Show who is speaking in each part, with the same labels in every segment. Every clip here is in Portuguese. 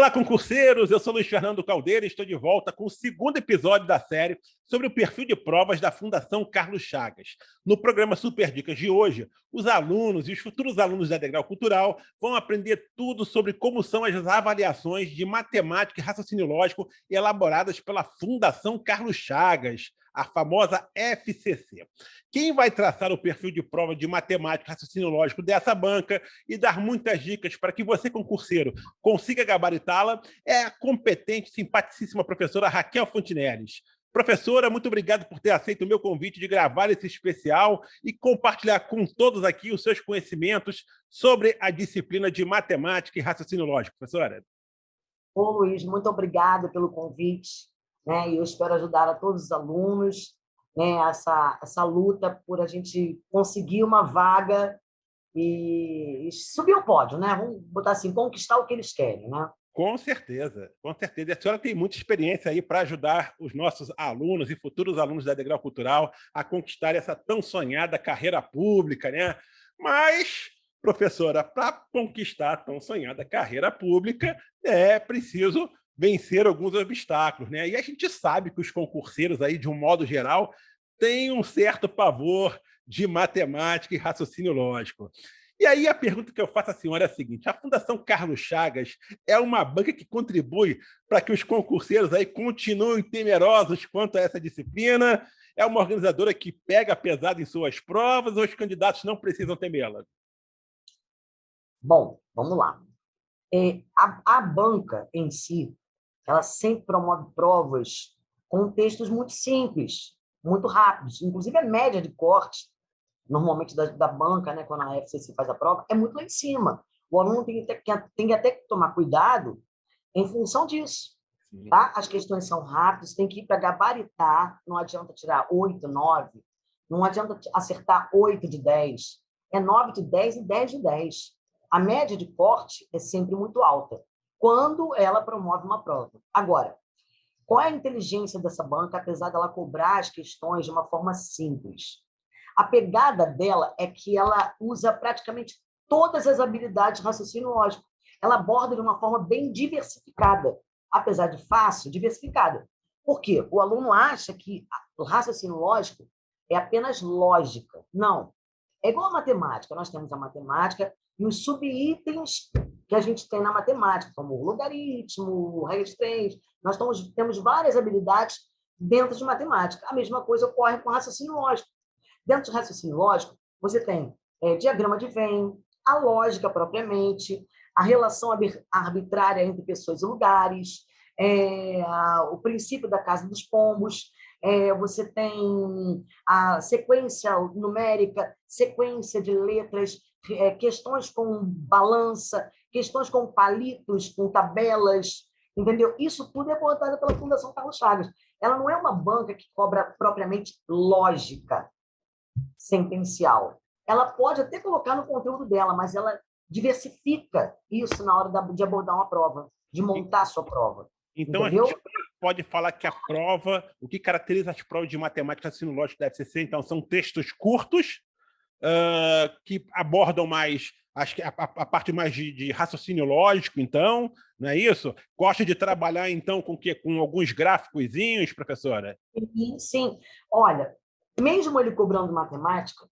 Speaker 1: Olá, concurseiros! Eu sou Luiz Fernando Caldeira e estou de volta com o segundo episódio da série sobre o perfil de provas da Fundação Carlos Chagas. No programa Super Dicas de hoje, os alunos e os futuros alunos da Degrau Cultural vão aprender tudo sobre como são as avaliações de matemática e raciocínio lógico elaboradas pela Fundação Carlos Chagas, a famosa FCC. Quem vai traçar o perfil de prova de matemática e raciocínio lógico dessa banca e dar muitas dicas para que você, concurseiro, consiga gabaritá-la é a competente, simpaticíssima professora Raquel Fontinelles. Professora, muito obrigado por ter aceito o meu convite de gravar esse especial e compartilhar com todos aqui os seus conhecimentos sobre a disciplina de matemática e raciocínio lógico. Professora.
Speaker 2: Ô, Luiz, muito obrigado pelo convite, né? E eu espero ajudar a todos os alunos, né? Essa luta por a gente conseguir uma vaga e subir o pódio, né? Vamos botar assim, conquistar o que eles querem, né?
Speaker 1: Com certeza, com certeza. E a senhora tem muita experiência aí para ajudar os nossos alunos e futuros alunos da Degrau Cultural a conquistar essa tão sonhada carreira pública, né? Mas, professora, para conquistar a tão sonhada carreira pública, é preciso vencer alguns obstáculos, né? E a gente sabe que os concurseiros aí, de um modo geral, têm um certo pavor de matemática e raciocínio lógico. E aí a pergunta que eu faço à senhora é a seguinte: a Fundação Carlos Chagas é uma banca que contribui para que os concurseiros aí continuem temerosos quanto a essa disciplina? É uma organizadora que pega pesado em suas provas ou os candidatos não precisam temê-la?
Speaker 2: Bom, vamos lá. A banca em si, ela sempre promove provas com textos muito simples, muito rápidos. Inclusive, a média de corte normalmente da banca, né, quando a FCC faz a prova, é muito lá em cima. O aluno tem até que tomar cuidado em função disso. Tá? As questões são rápidas, tem que ir para gabaritar, não adianta tirar 8, 9, não adianta acertar 8 de 10, é 9 de 10 e 10 de 10. A média de corte é sempre muito alta, quando ela promove uma prova. Agora, qual é a inteligência dessa banca, apesar dela cobrar as questões de uma forma simples? A pegada dela é que ela usa praticamente todas as habilidades de raciocínio lógico. Ela aborda de uma forma bem diversificada, apesar de fácil, diversificada. Por quê? O aluno acha que o raciocínio lógico é apenas lógica. Não. É igual a matemática. Nós temos a matemática e os subitens que a gente tem na matemática, como o logaritmo, regra de três. Nós temos várias habilidades dentro de matemática. A mesma coisa ocorre com raciocínio lógico. Dentro do raciocínio lógico, você tem diagrama de Venn, a lógica propriamente, a relação arbitrária entre pessoas e lugares, o princípio da casa dos pombos, você tem a sequência numérica, sequência de letras, questões com balança, questões com palitos, com tabelas, entendeu? Isso tudo é abordado pela Fundação Carlos Chagas. Ela não é uma banca que cobra propriamente lógica sentencial. Ela pode até colocar no conteúdo dela, mas ela diversifica isso na hora de abordar uma prova, de montar a sua prova.
Speaker 1: Então, entendeu? A gente pode falar que a prova, o que caracteriza as provas de matemática raciocínio lógico da FCC, então, são textos curtos, que abordam mais a parte mais de raciocínio lógico, então, não é isso? Gosta de trabalhar, então, com alguns gráficozinhos, professora?
Speaker 2: Sim. Olha, mesmo ele cobrando matemática,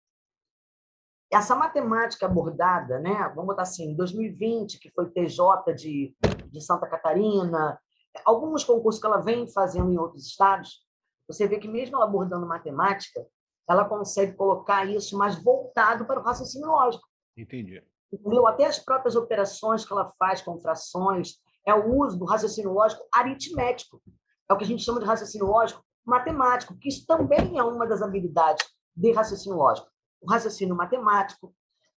Speaker 2: essa matemática abordada, né, vamos botar assim, em 2020, que foi TJ de Santa Catarina, alguns concursos que ela vem fazendo em outros estados, você vê que mesmo ela abordando matemática, ela consegue colocar isso mais voltado para o raciocínio lógico.
Speaker 1: Entendi.
Speaker 2: Entendeu? Até as próprias operações que ela faz com frações, é o uso do raciocínio lógico aritmético. É o que a gente chama de raciocínio lógico matemático, que isso também é uma das habilidades de raciocínio lógico. O raciocínio matemático,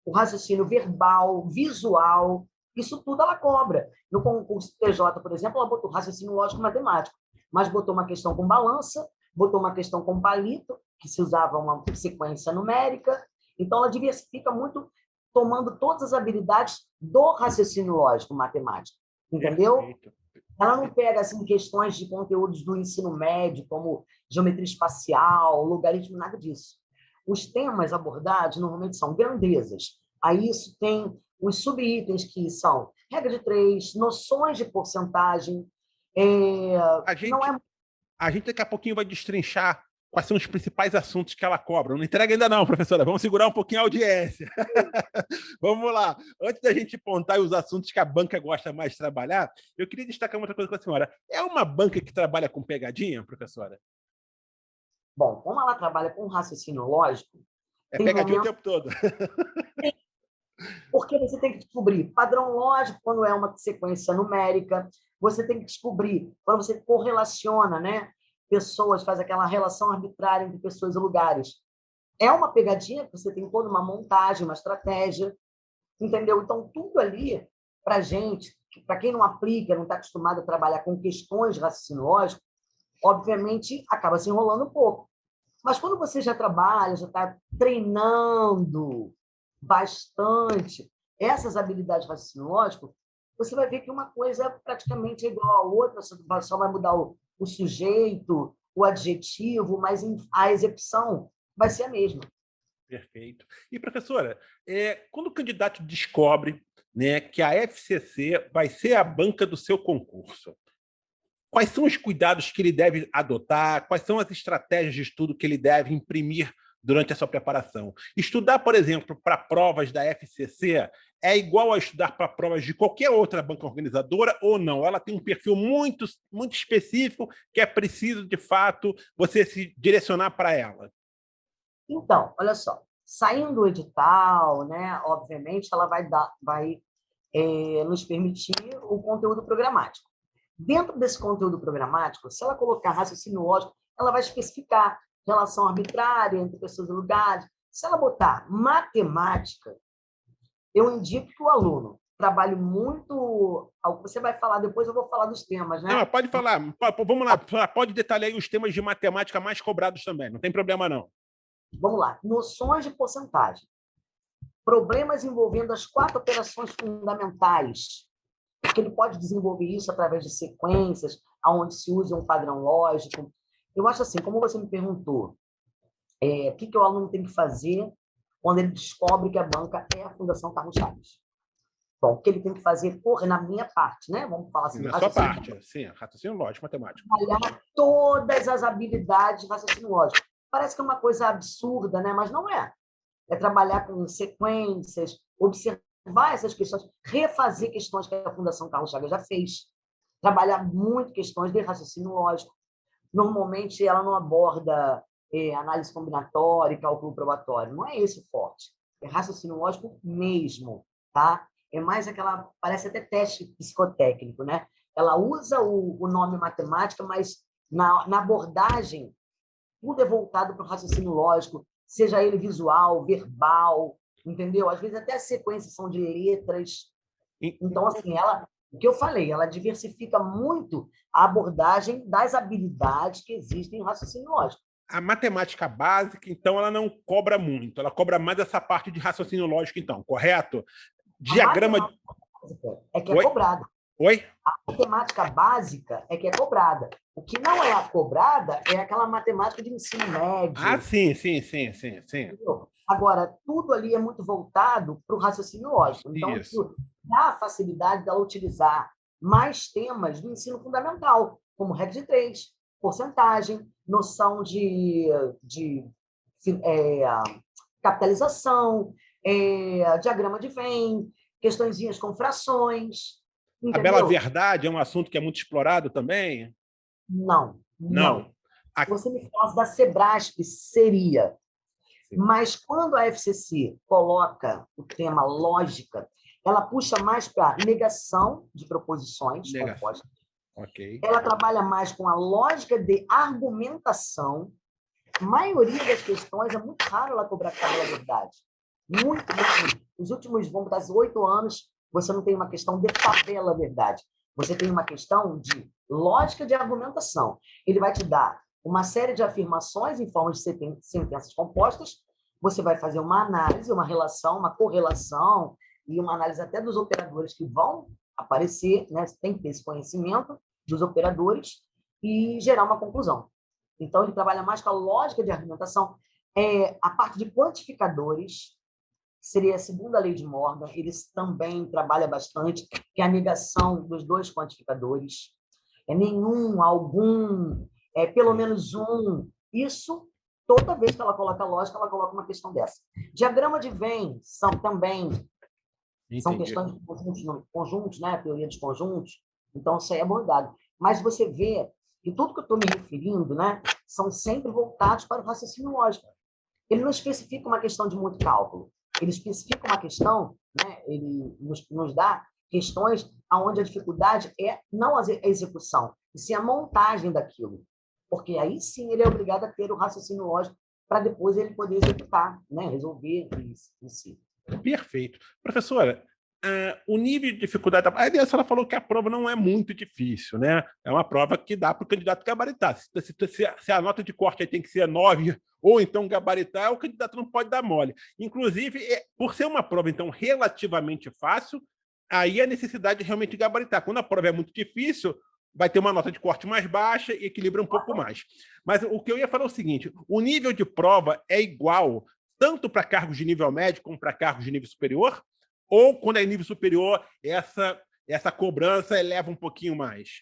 Speaker 2: o raciocínio verbal, visual, isso tudo ela cobra. No concurso TJ, por exemplo, ela botou raciocínio lógico matemático, mas botou uma questão com balança, botou uma questão com palito, que se usava uma sequência numérica. Então, ela diversifica muito, tomando todas as habilidades do raciocínio lógico matemático. Entendeu?
Speaker 1: Perfeito.
Speaker 2: Ela não pega assim, questões de conteúdos do ensino médio, como geometria espacial, logaritmo, nada disso. Os temas abordados normalmente são grandezas. Aí isso tem os subitens, que são regra de três, noções de porcentagem.
Speaker 1: A
Speaker 2: Não
Speaker 1: gente,
Speaker 2: é.
Speaker 1: a gente daqui a pouquinho vai destrinchar quais são os principais assuntos que ela cobra. Não entrega ainda não, professora. Vamos segurar um pouquinho a audiência. Vamos lá. Antes da gente apontar os assuntos que a banca gosta mais de trabalhar, eu queria destacar uma outra coisa com a senhora. É uma banca que trabalha com pegadinha, professora?
Speaker 2: Bom, como ela trabalha com raciocínio lógico,
Speaker 1: É
Speaker 2: tem
Speaker 1: pegadinha o
Speaker 2: momentos.
Speaker 1: tempo todo.
Speaker 2: Porque você tem que descobrir padrão lógico quando é uma sequência numérica, você tem que descobrir quando você correlaciona, né? Pessoas, faz aquela relação arbitrária entre pessoas e lugares. É uma pegadinha, você tem toda uma montagem, uma estratégia, entendeu? Então, tudo ali, para gente, para quem não aplica, não está acostumado a trabalhar com questões de raciocínio lógico, obviamente acaba se enrolando um pouco. Mas quando você já trabalha, já está treinando bastante essas habilidades de raciocínio lógico, você vai ver que uma coisa praticamente é igual à outra, só vai mudar o sujeito, o adjetivo, mas a execução vai ser a mesma.
Speaker 1: Perfeito. E, professora, quando o candidato descobre, né, que a FCC vai ser a banca do seu concurso, quais são os cuidados que ele deve adotar? Quais são as estratégias de estudo que ele deve imprimir durante a sua preparação? Estudar, por exemplo, para provas da FCC é igual a estudar para provas de qualquer outra banca organizadora ou não? Ela tem um perfil muito, muito específico que é preciso, de fato, você se direcionar para ela.
Speaker 2: Então, olha só, saindo do edital, né, obviamente, ela vai nos permitir o conteúdo programático. Dentro desse conteúdo programático, se ela colocar raciocínio lógico, ela vai especificar relação arbitrária entre pessoas e lugares. Se ela botar matemática, eu indico que o aluno trabalhe muito. Você vai falar depois, eu vou falar dos temas,
Speaker 1: Não,
Speaker 2: né?
Speaker 1: pode falar. Vamos lá. Pode detalhar aí os temas de matemática mais cobrados também. Não tem problema, não.
Speaker 2: Vamos lá. Noções de porcentagem. Problemas envolvendo as 4 operações fundamentais, porque ele pode desenvolver isso através de sequências, onde se usa um padrão lógico. Eu acho assim, como você me perguntou, o que o aluno tem que fazer quando ele descobre que a banca é a Fundação Carlos Chagas? Bom, o que ele tem que fazer, na minha parte, né? Vamos falar assim,
Speaker 1: Na sua parte, sim, raciocínio lógico, matemático.
Speaker 2: trabalhar todas as habilidades de raciocínio lógico. Parece que é uma coisa absurda, né? Mas não é. É trabalhar com sequências, observar essas questões, refazer questões que a Fundação Carlos Chagas já fez, trabalhar muito questões de raciocínio lógico. Normalmente, ela não aborda análise combinatória e cálculo probatório. Não é esse o forte. É raciocínio lógico mesmo, tá? É mais aquela, parece até teste psicotécnico, né? Ela usa o nome matemática, mas na abordagem, tudo é voltado para o raciocínio lógico, seja ele visual, verbal, entendeu? Às vezes até as sequências são de letras. Então, assim, o que eu falei, ela diversifica muito a abordagem das habilidades que existem no raciocínio lógico.
Speaker 1: A matemática básica, então, ela não cobra muito. Ela cobra mais essa parte de raciocínio lógico, então, correto?
Speaker 2: A
Speaker 1: Diagrama.
Speaker 2: matemática básica é que é
Speaker 1: Oi?
Speaker 2: cobrada.
Speaker 1: Oi?
Speaker 2: A matemática básica é que é cobrada. O que não é a cobrada é aquela matemática de ensino
Speaker 1: Ah,
Speaker 2: médio.
Speaker 1: sim, sim, sim, sim, sim.
Speaker 2: Entendeu? Agora, tudo ali é muito voltado para o raciocínio lógico. Então,
Speaker 1: Isso.
Speaker 2: isso dá a facilidade dela utilizar mais temas do ensino fundamental, como regra de três, porcentagem, noção de é, capitalização, diagrama de Venn, questõezinhas com frações,
Speaker 1: A bela
Speaker 2: entendeu?
Speaker 1: verdade é um assunto que é muito explorado também?
Speaker 2: Não,
Speaker 1: Não.
Speaker 2: não. Se você me falasse da Sebrasp, seria.
Speaker 1: Sim.
Speaker 2: Mas quando a FCC coloca o tema lógica, ela puxa mais para negação de proposições
Speaker 1: Negação.
Speaker 2: compostas.
Speaker 1: Ok.
Speaker 2: Ela trabalha mais com a lógica de argumentação. A maioria das questões é muito raro ela cobrar a verdade. Muito, muito. Os últimos, vamos dar 8 anos, você não tem uma questão de tabela verdade. Você tem uma questão de lógica de argumentação. Ele vai te dar uma série de afirmações em forma de sentenças compostas. Você vai fazer uma análise, uma relação, uma correlação e uma análise até dos operadores que vão aparecer, né? Você tem que ter esse conhecimento dos operadores e gerar uma conclusão. Então, ele trabalha mais com a lógica de argumentação, a parte de quantificadores, seria a segunda lei de Morgan. Eles também trabalham bastante, que é a negação dos dois quantificadores. Nenhum, algum, pelo menos um. Isso, toda vez que ela coloca lógica, ela coloca uma questão dessa. Diagrama de Venn são também são questões de conjuntos, né? Teoria dos conjuntos. Então, isso aí é abordado. Mas você vê que tudo que eu estou me referindo, né, são sempre voltados para o raciocínio lógico. Ele não especifica uma questão de muito cálculo. Ele especifica uma questão, né, ele nos dá questões onde a dificuldade é não a execução, e sim a montagem daquilo. Porque aí sim ele é obrigado a ter o raciocínio lógico para depois ele poder executar, né, resolver isso em si.
Speaker 1: Perfeito. Professora, o nível de dificuldade... A senhora falou que a prova não é muito difícil, né? É uma prova que dá para o candidato gabaritar. Se a nota de corte aí tem que ser 9 ou então gabaritar, o candidato não pode dar mole. Inclusive, por ser uma prova, então, relativamente fácil, aí a necessidade de realmente gabaritar. Quando a prova é muito difícil, vai ter uma nota de corte mais baixa e equilibra um pouco mais. Mas o que eu ia falar é o seguinte, o nível de prova é igual tanto para cargos de nível médio como para cargos de nível superior? Ou, quando é nível superior, essa cobrança eleva um pouquinho mais?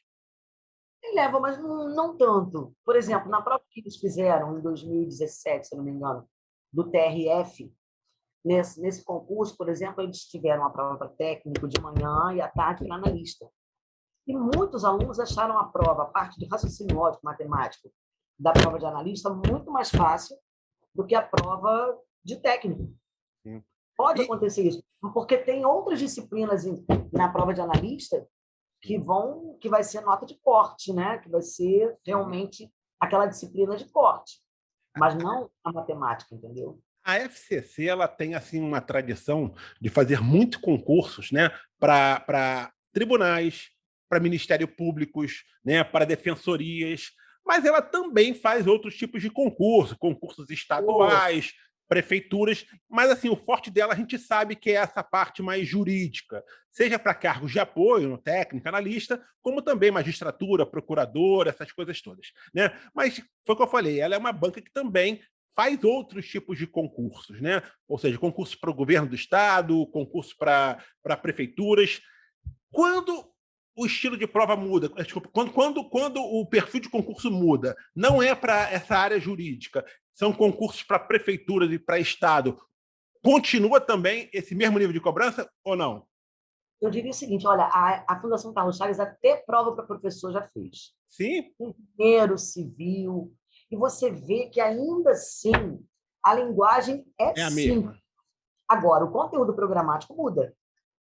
Speaker 2: Eleva, mas não tanto. Por exemplo, na prova que eles fizeram em 2017, se não me engano, do TRF, nesse concurso, por exemplo, eles tiveram a prova para técnico de manhã e à tarde para analista. E muitos alunos acharam a prova, a parte de raciocínio lógico, matemático, da prova de analista, muito mais fácil do que a prova de técnico.
Speaker 1: Sim.
Speaker 2: Pode acontecer isso, porque tem outras disciplinas na prova de analista que vai ser nota de corte, né? Que vai ser realmente aquela disciplina de corte, mas não a matemática, entendeu?
Speaker 1: A FCC ela tem assim uma tradição de fazer muitos concursos, né, para tribunais, para ministérios públicos, né, para defensorias, mas ela também faz outros tipos de concursos estaduais, prefeituras, mas assim, o forte dela a gente sabe que é essa parte mais jurídica, seja para cargos de apoio, no técnico, analista, como também magistratura, procurador, essas coisas todas, né? Mas foi o que eu falei, ela é uma banca que também faz outros tipos de concursos, né? Ou seja, concursos para o governo do estado, concursos para prefeituras. Quando o estilo de prova muda, desculpa, quando o perfil de concurso muda, não é para essa área jurídica, são concursos para prefeituras e para estado, continua também esse mesmo nível de cobrança ou não?
Speaker 2: Eu diria o seguinte, olha, a Fundação Carlos Chagas até prova para professor já fez.
Speaker 1: Sim?
Speaker 2: Engenheiro civil, e você vê que ainda assim a linguagem é
Speaker 1: É a
Speaker 2: simples.
Speaker 1: mesma.
Speaker 2: Agora, o conteúdo programático muda.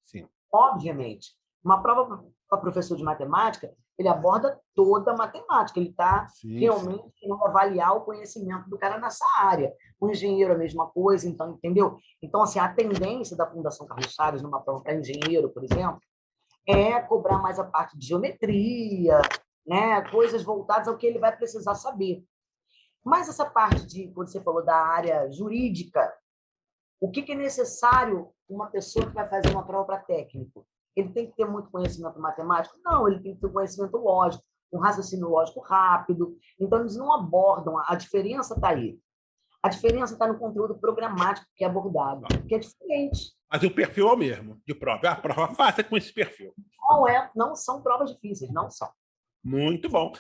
Speaker 1: Sim.
Speaker 2: Obviamente. Uma prova para professor de matemática, ele aborda toda a matemática, ele está realmente querendo avaliar o conhecimento do cara nessa área. O engenheiro é a mesma coisa, então, entendeu? Então, assim, a tendência da Fundação Carlos Chagas, numa prova para engenheiro, por exemplo, é cobrar mais a parte de geometria, né? Coisas voltadas ao que ele vai precisar saber. Mas essa parte de, quando você falou da área jurídica, o que é necessário uma pessoa que vai fazer uma prova para técnico? Ele tem que ter muito conhecimento matemático? Não, ele tem que ter conhecimento lógico, um raciocínio lógico rápido. Então, eles não abordam, a diferença está aí. A diferença está no conteúdo programático que é abordado, que é diferente.
Speaker 1: Mas o perfil é o mesmo de prova. A prova fácil com esse perfil.
Speaker 2: Não são provas difíceis, não são.
Speaker 1: Muito bom.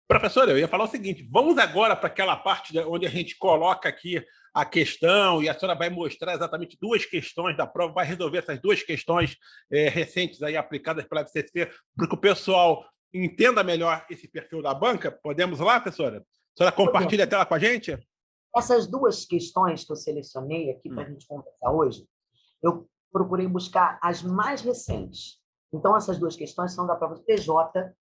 Speaker 1: Professor, eu ia falar o seguinte, vamos agora para aquela parte onde a gente coloca aqui a questão e a senhora vai mostrar exatamente duas questões da prova, vai resolver essas duas questões recentes aí aplicadas pela FCC para que o pessoal entenda melhor esse perfil da banca. Podemos lá, professora? A senhora compartilha a tela com a gente?
Speaker 2: Essas duas questões que eu selecionei aqui para a gente conversar hoje, eu procurei buscar as mais recentes. Então, essas duas questões são da prova do PJ,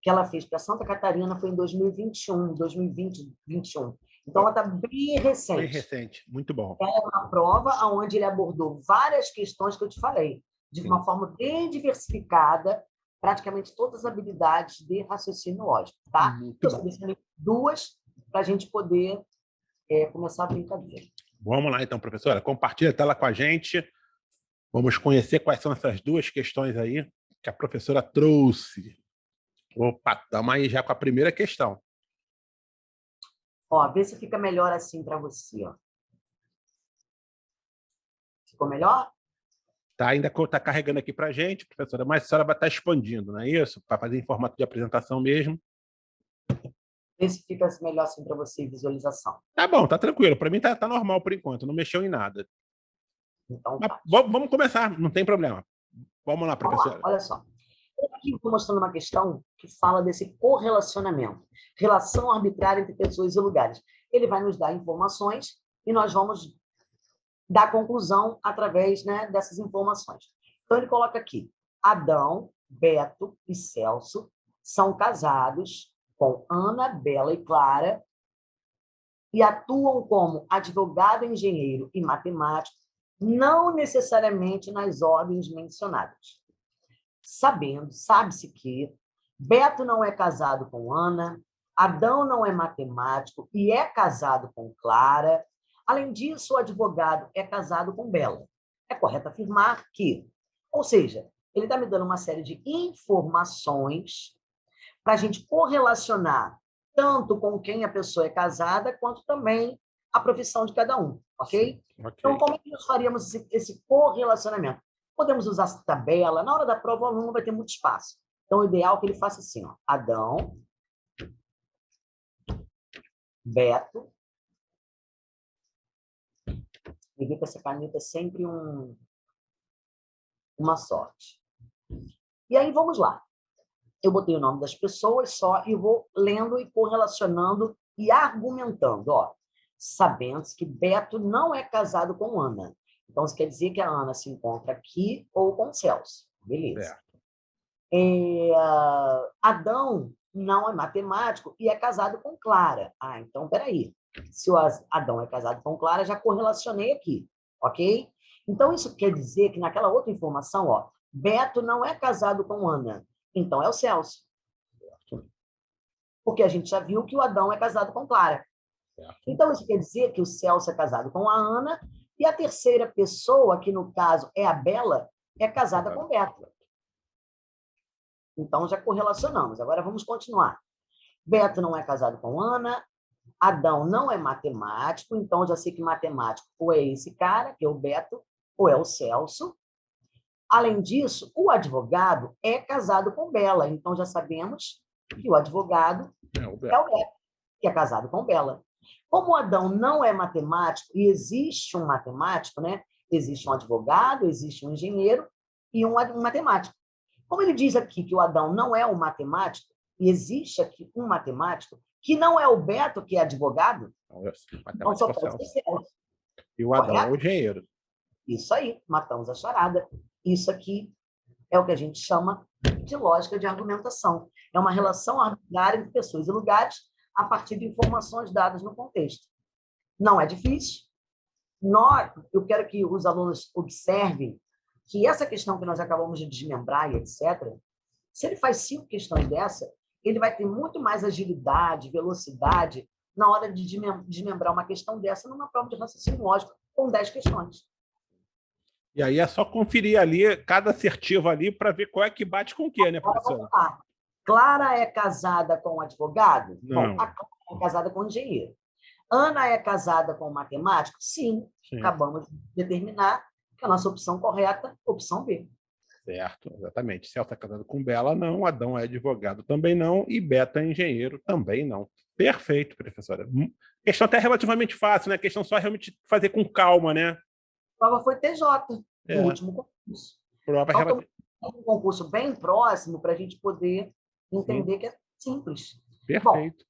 Speaker 2: que ela fez para Santa Catarina, foi em 2021, 2020, 2021. Então, ela está bem recente.
Speaker 1: Bem recente, muito bom.
Speaker 2: É uma prova onde ele abordou várias questões que eu te falei, de uma forma bem diversificada, praticamente todas as habilidades de raciocínio lógico. Tá? Eu selecionei duas para a gente poder começar a brincadeira.
Speaker 1: Vamos lá, então, professora. Compartilha a tela com a gente. Vamos conhecer quais são essas duas questões aí que a professora trouxe. Opa, estamos aí já com a primeira questão.
Speaker 2: Ó, vê se fica melhor assim para você. Ó. Ficou melhor?
Speaker 1: Tá, ainda está carregando aqui para a gente, professora, mas a senhora vai estar expandindo, não é isso? Para fazer em formato de apresentação mesmo.
Speaker 2: Vê se fica melhor assim para você, visualização.
Speaker 1: Tá bom, tá tranquilo. Para mim tá normal por enquanto, não mexeu em nada.
Speaker 2: Então,
Speaker 1: Mas
Speaker 2: tá.
Speaker 1: vamos começar, não tem problema. Vamos lá,
Speaker 2: Vamos lá,
Speaker 1: professora.
Speaker 2: olha só. Aqui eu estou mostrando uma questão que fala desse correlacionamento, relação arbitrária entre pessoas e lugares. Ele vai nos dar informações e nós vamos dar conclusão através, né, dessas informações. Então, ele coloca aqui: Adão, Beto e Celso são casados com Ana, Bela e Clara e atuam como advogado, engenheiro e matemático, não necessariamente nas ordens mencionadas. Sabe-se que Beto não é casado com Ana, Adão não é matemático e é casado com Clara. Além disso, o advogado é casado com Bela. É correto afirmar que, ou seja, ele está me dando uma série de informações para a gente correlacionar tanto com quem a pessoa é casada, quanto também a profissão de cada um, ok? Então, como é que nós faríamos esse correlacionamento? Podemos usar tabela. Na hora da prova, o aluno vai ter muito espaço. Então, o ideal é que ele faça assim, ó: Adão, Beto, e vê que essa caneta é sempre uma sorte. E aí, vamos lá. Eu botei o nome das pessoas só e vou lendo e correlacionando e argumentando. Ó, sabendo que Beto não é casado com Ana. Então, isso quer dizer que a Ana se encontra aqui ou com Celso. Beleza. Adão não é matemático e é casado com Clara. Ah, então, peraí. Se o Adão é casado com Clara, já correlacionei aqui, ok? Então, isso quer dizer que naquela outra informação, ó, Beto não é casado com Ana. Então, é o Celso. Porque a gente já viu que o Adão é casado com Clara. Então, isso quer dizer que o Celso é casado com a Ana e a terceira pessoa, que no caso é a Bela, é casada com o Beto. Então, já correlacionamos. Agora, vamos continuar. Beto não é casado com Ana, Adão não é matemático, então já sei que matemático ou é esse cara, que é o Beto, ou é o Celso. Além disso, o advogado é casado com Bela, então já sabemos que o advogado é o Beto, que é casado com Bela. Como o Adão não é matemático, e existe um matemático, né? Existe um advogado, existe um engenheiro e um matemático. Como ele diz aqui que o Adão não é um matemático, e existe aqui um matemático, que não é o Beto, que é advogado, então só pode ser Celso.
Speaker 1: E o Adão é o engenheiro.
Speaker 2: Isso aí, matamos a charada. Isso aqui é o que a gente chama de lógica de argumentação. É uma relação arbitrária entre pessoas e lugares a partir de informações dadas no contexto. Não é difícil. Eu quero que os alunos observem que essa questão que nós acabamos de desmembrar e etc., se ele faz 5 questões dessa, ele vai ter muito mais agilidade, velocidade na hora de desmembrar uma questão dessa numa prova de raciocínio lógico com 10 questões.
Speaker 1: E aí é só conferir ali, cada assertivo ali, para ver qual é que bate com o quê, né, professor?
Speaker 2: Clara é casada com advogado?
Speaker 1: Não.
Speaker 2: Bom, a Clara é casada com engenheiro. Ana é casada com matemático? Sim. Acabamos de determinar que a nossa opção correta é a opção B.
Speaker 1: Certo, exatamente. Celso é casado com Bela, não. Adão é advogado, também não. E Beto é engenheiro, também não. Perfeito, professora. Questão até relativamente fácil, né? Questão só realmente fazer com calma, né?
Speaker 2: A prova foi TJ, no último concurso.
Speaker 1: Prova
Speaker 2: então, um concurso bem próximo para a gente poder entender que é simples.
Speaker 1: Perfeito.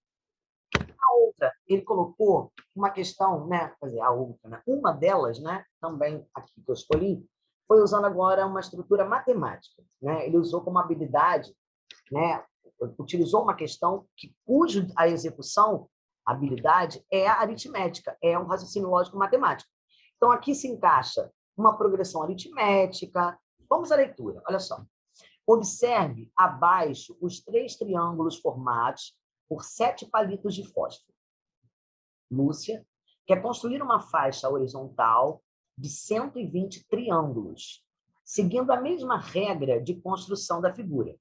Speaker 2: Bom, a outra, ele colocou uma questão, né? Quer dizer, a outra, né? Uma delas, né? Também aqui que eu escolhi, foi usando agora uma estrutura matemática, né? Ele usou como habilidade, né? Utilizou uma questão cuja a execução, a habilidade, é a aritmética, é um raciocínio lógico matemático. Então, aqui se encaixa uma progressão aritmética. Vamos à leitura, olha só. Observe abaixo os 3 triângulos formados por 7 palitos de fósforo. Lúcia quer construir uma faixa horizontal de 120 triângulos, seguindo a mesma regra de construção da figura.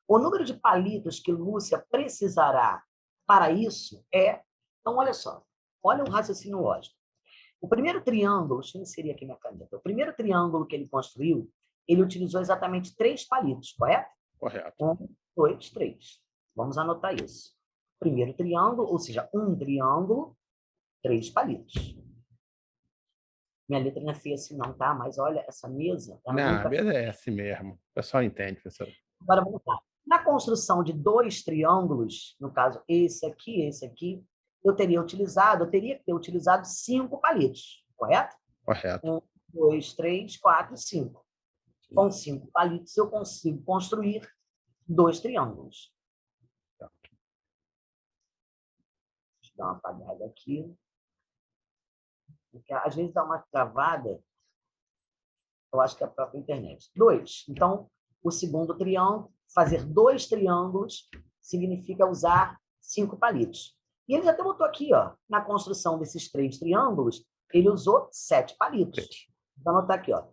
Speaker 2: O número de palitos que Lúcia precisará para isso é... Então, olha só. Olha o raciocínio lógico. O primeiro triângulo, deixa eu inserir aqui minha caneta. O primeiro triângulo que ele construiu, ele utilizou exatamente 3 palitos, correto?
Speaker 1: Correto.
Speaker 2: 1, 2, 3. Vamos anotar isso. Primeiro triângulo, ou seja, um triângulo, 3 palitos. Minha letra não é feia assim não, tá? Mas olha, essa mesa...
Speaker 1: Não, a mesa é assim mesmo. O pessoal entende, professora.
Speaker 2: Agora vamos lá. Na construção de 2 triângulos, no caso esse aqui, eu teria que ter utilizado 5 palitos, correto?
Speaker 1: Correto.
Speaker 2: 1, 2, 3, 4, 5. Com 5 palitos eu consigo construir 2 triângulos. Deixa eu dar uma apagada aqui. Porque às vezes dá uma travada, eu acho que é a própria internet. 2. Então, o segundo triângulo, fazer 2 triângulos significa usar 5 palitos. E ele até botou aqui, ó, na construção desses 3 triângulos, ele usou 7 palitos. Então, anotar aqui, ó,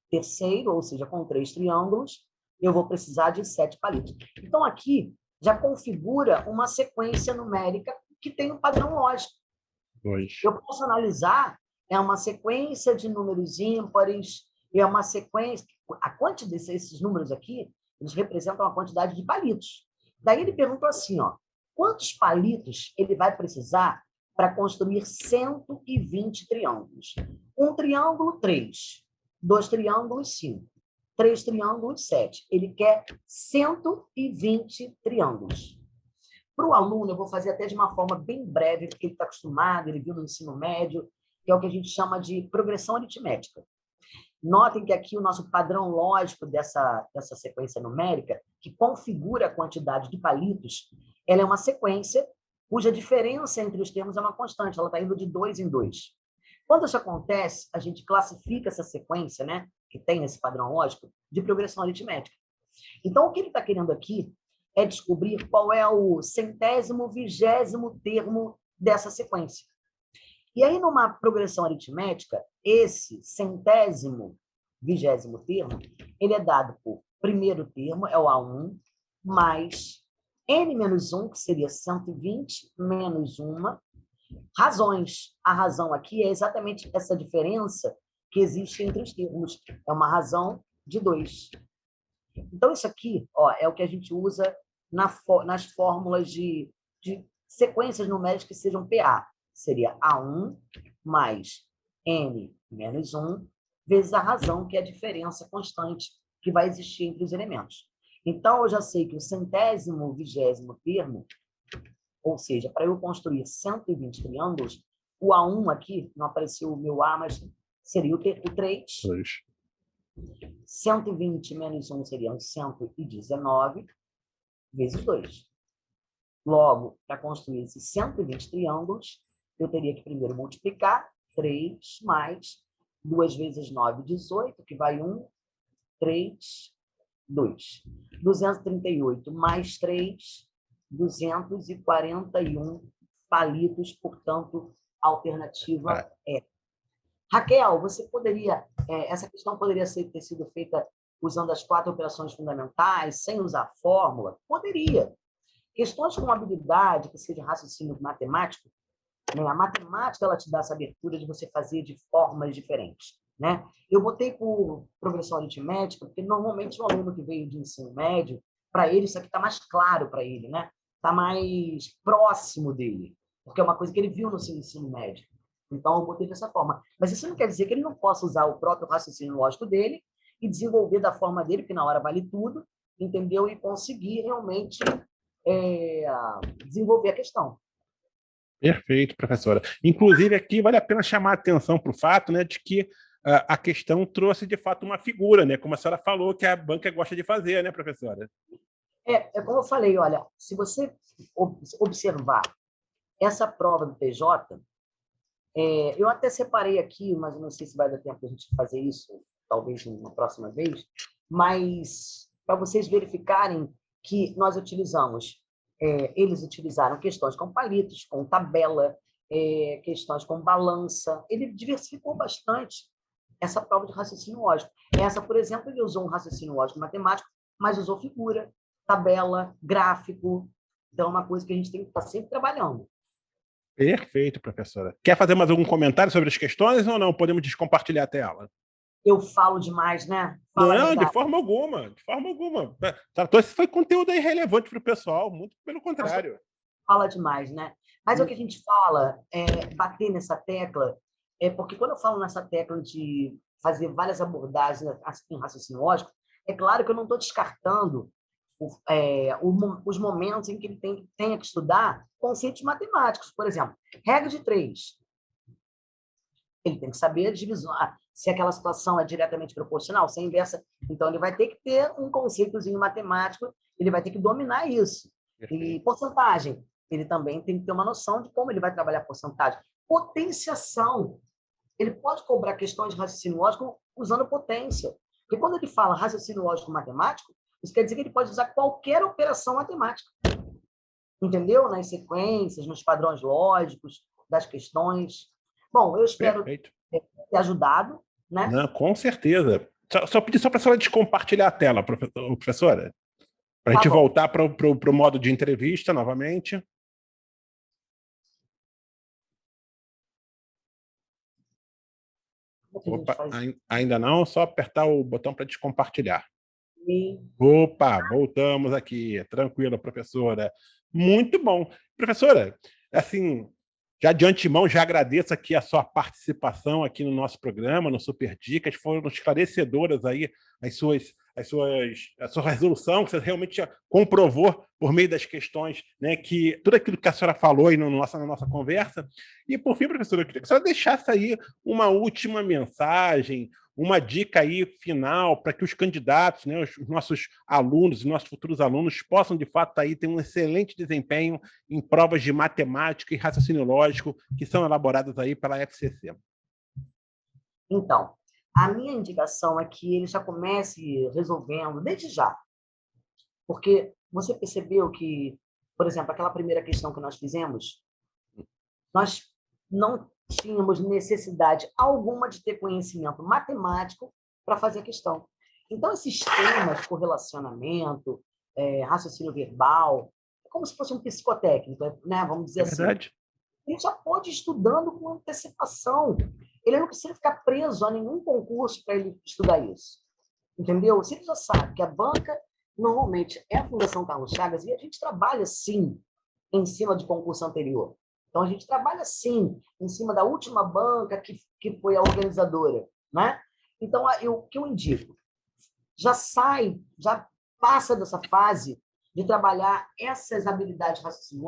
Speaker 2: terceiro, ou seja, com 3 triângulos, eu vou precisar de 7 palitos. Então, aqui já configura uma sequência numérica que tem um padrão lógico.
Speaker 1: 2.
Speaker 2: Eu posso analisar, é uma sequência de números ímpares, é uma sequência... A quantidade desses números aqui, eles representam a quantidade de palitos. Daí ele perguntou assim, ó, quantos palitos ele vai precisar para construir 120 triângulos? Um triângulo, 3. 2 triângulos, 5. 3 triângulos, 7. Ele quer 120 triângulos. Para o aluno, eu vou fazer até de uma forma bem breve, porque ele está acostumado, ele viu no ensino médio, que é o que a gente chama de progressão aritmética. Notem que aqui o nosso padrão lógico dessa sequência numérica, que configura a quantidade de palitos, ela é uma sequência cuja diferença entre os termos é uma constante, ela está indo de 2 em 2. Quando isso acontece, a gente classifica essa sequência, né, que tem esse padrão lógico, de progressão aritmética. Então, o que ele está querendo aqui é descobrir qual é o 120º termo dessa sequência. E aí, numa progressão aritmética, esse 120º termo, ele é dado por primeiro termo, é o A1, mais n-1, que seria 120, menos 1, razões. A razão aqui é exatamente essa diferença que existe entre os termos. É uma razão de 2. Então, isso aqui, ó, é o que a gente usa nas fórmulas de sequências numéricas que sejam PA. Seria A1 mais N menos 1 vezes a razão, que é a diferença constante que vai existir entre os elementos. Então, eu já sei que o 120º termo, ou seja, para eu construir 120 triângulos, o A1 aqui, não apareceu o meu A, mas seria o 3. 120 menos 1 seriam 119 vezes 2. Logo, para construir esses 120 triângulos, eu teria que primeiro multiplicar 3 mais 2 vezes 9, 18, que vai 1, 3, 2. 238 mais 3, 241 palitos, portanto, a alternativa é. Raquel, você poderia, essa questão poderia ter sido feita usando as 4 operações fundamentais, sem usar fórmula? Poderia. Questões com habilidade, que seja raciocínio matemático, né? A matemática ela te dá essa abertura de você fazer de formas diferentes. Né? Eu botei por progressão aritmética, porque normalmente o aluno que veio de ensino médio, para ele isso aqui está mais claro para ele, né? Está mais próximo dele, porque é uma coisa que ele viu no seu ensino médio. Então, eu botei dessa forma. Mas isso não quer dizer que ele não possa usar o próprio raciocínio lógico dele e desenvolver da forma dele, porque na hora vale tudo, entendeu? E conseguir realmente desenvolver a questão.
Speaker 1: Perfeito, professora. Inclusive, aqui vale a pena chamar a atenção para o fato, né, de que a questão trouxe, de fato, uma figura, né, como a senhora falou, que a banca gosta de fazer, né, professora?
Speaker 2: É como eu falei, olha, se você observar essa prova do PJ, eu até separei aqui, mas eu não sei se vai dar tempo de a gente fazer isso, talvez uma próxima vez, mas para vocês verificarem que nós utilizamos, eles utilizaram questões com palitos, com tabela, questões com balança, ele diversificou bastante essa prova de raciocínio lógico. Essa, por exemplo, ele usou um raciocínio lógico matemático, mas usou figura, tabela, gráfico, então é uma coisa que a gente tem que estar sempre trabalhando.
Speaker 1: Perfeito, professora. Quer fazer mais algum comentário sobre as questões ou não? Podemos descompartilhar a tela?
Speaker 2: Eu falo demais, né? Fala a
Speaker 1: Não, de
Speaker 2: verdade.
Speaker 1: forma alguma, de forma alguma. Tratou esse foi conteúdo aí relevante para o pessoal, muito pelo
Speaker 2: Acho que
Speaker 1: contrário.
Speaker 2: fala demais, né? Mas o que a gente fala, bater nessa tecla, porque quando eu falo nessa tecla de fazer várias abordagens em raciocínio lógico, é claro que eu não estou descartando os momentos em que ele tenha que estudar conceitos matemáticos. Por exemplo, regra de três. Ele tem que saber a divisão, se aquela situação é diretamente proporcional, se é inversa. Então, ele vai ter que ter um conceitozinho matemático, ele vai ter que dominar isso. E porcentagem, ele também tem que ter uma noção de como ele vai trabalhar porcentagem. Potenciação, ele pode cobrar questões de raciocínio lógico usando potência. Porque quando ele fala raciocínio lógico matemático, isso quer dizer que ele pode usar qualquer operação matemática. Entendeu? Nas sequências, nos padrões lógicos das questões. Bom, eu espero
Speaker 1: Perfeito.
Speaker 2: ter ajudado, né?
Speaker 1: Não, com certeza. Só pedir só para a senhora descompartilhar a tela, professora, para a
Speaker 2: Tá
Speaker 1: gente
Speaker 2: bom.
Speaker 1: voltar para o modo de entrevista novamente.
Speaker 2: Como que a gente
Speaker 1: Opa,
Speaker 2: faz isso?
Speaker 1: ainda não, só apertar o botão para descompartilhar.
Speaker 2: E,
Speaker 1: Opa, voltamos aqui. Tranquilo, professora. Muito bom. Professora, assim, já de antemão, já agradeço aqui a sua participação aqui no nosso programa, no Super Dicas. Foram esclarecedoras aí a sua resolução, que você realmente já comprovou por meio das questões, né, que tudo aquilo que a senhora falou aí na nossa conversa. E, por fim, professora, eu queria que a senhora deixasse aí uma última mensagem, uma dica aí final para que os candidatos, né, os nossos alunos, os nossos futuros alunos possam, de fato, aí ter um excelente desempenho em provas de matemática e raciocínio lógico que são elaboradas aí pela FCC.
Speaker 2: então, a minha indicação é que ele já comece resolvendo desde já. Porque você percebeu que, por exemplo, aquela primeira questão que nós fizemos, nós não tínhamos necessidade alguma de ter conhecimento matemático para fazer a questão. Então, esses temas, correlacionamento, raciocínio verbal, é como se fosse um psicotécnico, né? Vamos dizer
Speaker 1: É
Speaker 2: assim.
Speaker 1: verdade?
Speaker 2: Ele já pode ir estudando com antecipação. Ele não precisa ficar preso a nenhum concurso para ele estudar isso. Entendeu? Se ele já sabe que a banca normalmente é a Fundação Carlos Chagas e a gente trabalha, sim, em cima de concurso anterior. Então, a gente trabalha, sim, em cima da última banca que foi a organizadora. Né? Então, o que eu indico? Já passa dessa fase de trabalhar essas habilidades raciocínio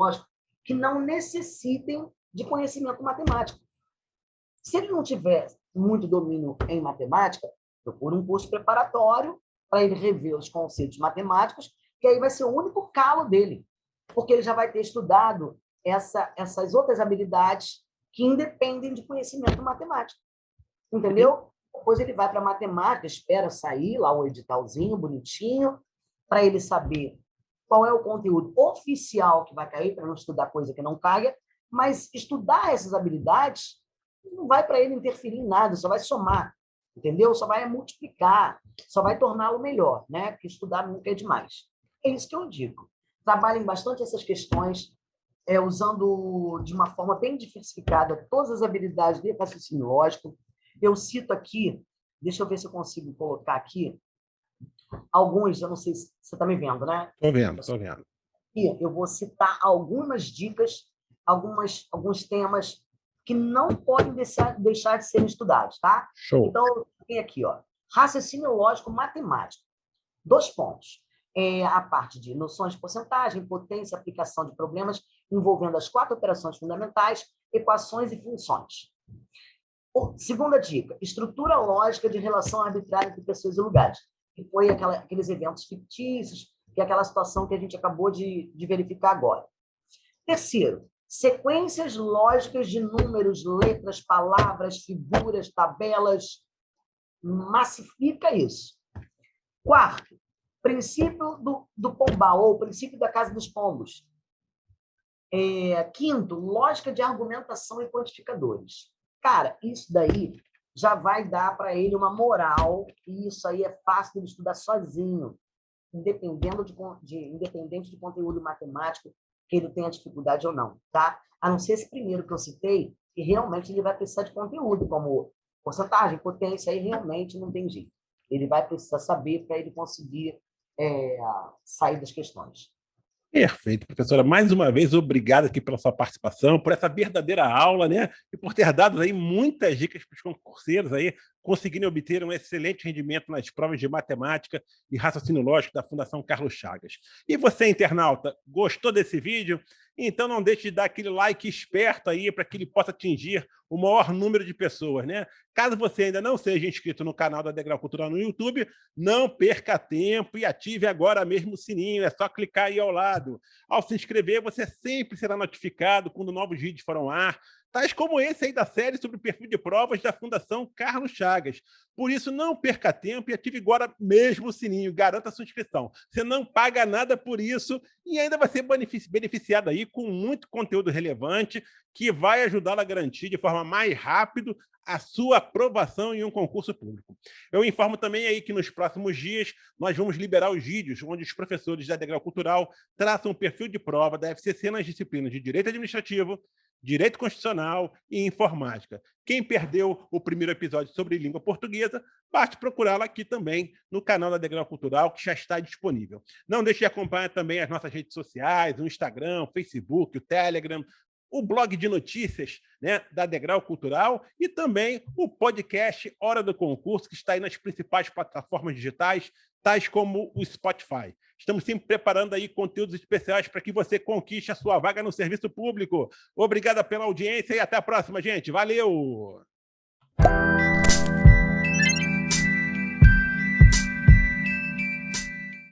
Speaker 2: que não necessitem de conhecimento matemático. Se ele não tiver muito domínio em matemática, procura um curso preparatório para ele rever os conceitos matemáticos, que aí vai ser o único calo dele, porque ele já vai ter estudado essas outras habilidades que independem de conhecimento matemático. Entendeu? Depois ele vai para a matemática, espera sair lá o editalzinho bonitinho, para ele saber qual é o conteúdo oficial que vai cair, para não estudar coisa que não caia, mas estudar essas habilidades não vai para ele interferir em nada, só vai somar, entendeu? Só vai multiplicar, só vai torná-lo melhor, né? Porque estudar nunca é demais. É isso que eu digo. Trabalhem bastante essas questões, usando de uma forma bem diversificada todas as habilidades de raciocínio lógico. Eu cito aqui, deixa eu ver se eu consigo colocar aqui, alguns, eu não sei se você está me vendo, né?
Speaker 1: Estou vendo, estou vendo.
Speaker 2: E eu vou citar algumas dicas, alguns temas que não podem deixar de serem estudados, tá?
Speaker 1: Show.
Speaker 2: Então, tem aqui, ó, raciocínio lógico matemático. 2 pontos. A parte de noções de porcentagem, potência, aplicação de problemas envolvendo as 4 operações fundamentais, equações e funções. Segunda dica, estrutura lógica de relação arbitrária entre pessoas e lugares, que foi aqueles eventos fictícios, que é aquela situação que a gente acabou de verificar agora. Terceiro, sequências lógicas de números, letras, palavras, figuras, tabelas. Massifica isso. Quarto, princípio do pombal, ou princípio da casa dos pombos. Quinto, lógica de argumentação e quantificadores. Cara, isso daí já vai dar para ele uma moral, e isso aí é fácil de estudar sozinho, independente de conteúdo matemático que ele tenha dificuldade ou não, tá? A não ser esse primeiro que eu citei, que realmente ele vai precisar de conteúdo, como porcentagem, potência, aí realmente não tem jeito. Ele vai precisar saber para ele conseguir sair das questões.
Speaker 1: Perfeito, professora. Mais uma vez, obrigado aqui pela sua participação, por essa verdadeira aula, né? E por ter dado aí muitas dicas para os concurseiros aí conseguirem obter um excelente rendimento nas provas de matemática e raciocínio lógico da Fundação Carlos Chagas. E você, internauta, gostou desse vídeo? Então não deixe de dar aquele like esperto aí para que ele possa atingir o maior número de pessoas, né? Caso você ainda não seja inscrito no canal da Degrau Cultural no YouTube, não perca tempo e ative agora mesmo o sininho, é só clicar aí ao lado. Ao se inscrever, você sempre será notificado quando novos vídeos forem ao ar, tais como esse aí da série sobre o perfil de provas da Fundação Carlos Chagas. Por isso, não perca tempo e ative agora mesmo o sininho, garanta a sua inscrição. Você não paga nada por isso e ainda vai ser beneficiado aí com muito conteúdo relevante que vai ajudá-lo a garantir de forma mais rápida a sua aprovação em um concurso público. Eu informo também aí que nos próximos dias nós vamos liberar os vídeos onde os professores da Degrau Cultural traçam o perfil de prova da FCC nas disciplinas de Direito Administrativo, Direito Constitucional e Informática. Quem perdeu o primeiro episódio sobre língua portuguesa, basta procurá-lo aqui também no canal da Degrau Cultural, que já está disponível. Não deixe de acompanhar também as nossas redes sociais, o Instagram, o Facebook, o Telegram, o blog de notícias, né, da Degrau Cultural e também o podcast Hora do Concurso, que está aí nas principais plataformas digitais, tais como o Spotify. Estamos sempre preparando aí conteúdos especiais para que você conquiste a sua vaga no serviço público. Obrigado pela audiência e até a próxima, gente. Valeu!